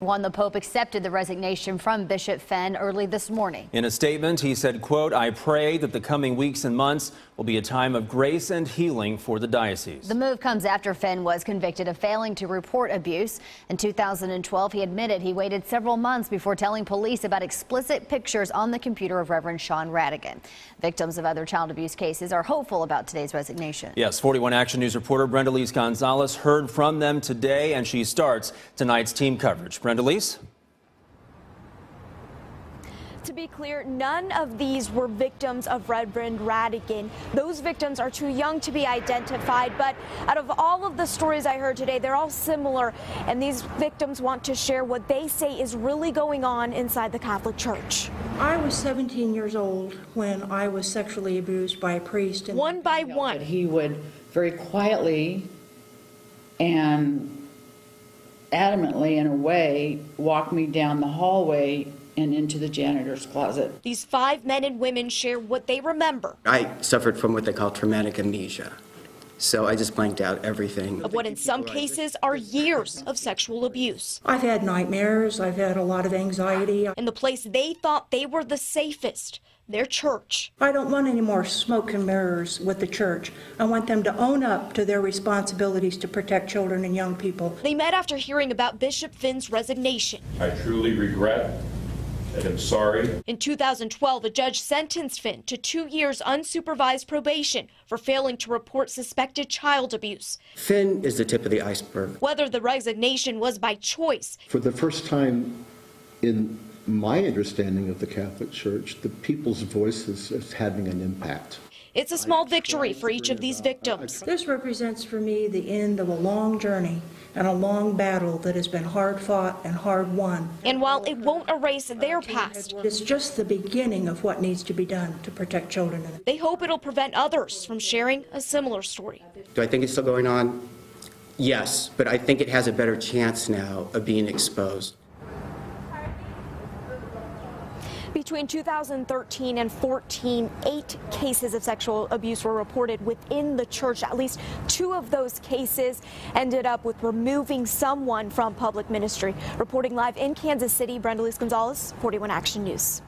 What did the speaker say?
The Pope accepted the resignation from Bishop Fenn early this morning. In a statement, he said, quote, "I pray that the coming weeks and months will be a time of grace and healing for the diocese." The move comes after Fenn was convicted of failing to report abuse. In 2012, he admitted he waited several months before telling police about explicit pictures on the computer of Reverend Sean Radigan. Victims of other child abuse cases are hopeful about today's resignation. Yes, 41 Action News reporter Brenda Lise Gonzalez heard from them today, and she starts tonight's team coverage. Brenda Lise? To be clear, none of these were victims of Reverend Radigan. Those victims are too young to be identified, but out of all of the stories I heard today, they're all similar, and these victims want to share what they say is really going on inside the Catholic Church. I was 17 years old when I was sexually abused by a priest. One by one. He would very quietly and adamantly, in a way, walk me down the hallway and into the janitor's closet. These 5 men and women share what they remember. I suffered from what they call traumatic amnesia. So I just blanked out everything. Of what in some cases are years of sexual abuse. I've had nightmares. I've had a lot of anxiety. In the place they thought they were the safest, their church. I don't want any more smoke and mirrors with the church. I want them to own up to their responsibilities to protect children and young people. They met after hearing about Bishop Finn's resignation. I truly regret and I'm sorry. In 2012, a judge sentenced Finn to 2 years unsupervised probation for failing to report suspected child abuse. Finn is the tip of the iceberg. Whether the resignation was by choice. For the first time in my understanding of the Catholic Church, the people's voices is having an impact. It's a small victory for each of these victims. This represents for me the end of a long journey and a long battle that has been hard fought and hard won. And while it won't erase their past, it's just the beginning of what needs to be done to protect children. They hope it'll prevent others from sharing a similar story. Do I think it's still going on? Yes, but I think it has a better chance now of being exposed. Between 2013 and 14, 8 cases of sexual abuse were reported within the church. At least 2 of those cases ended up with removing someone from public ministry. Reporting live in Kansas City, Brenda Lise Gonzalez, 41 Action News.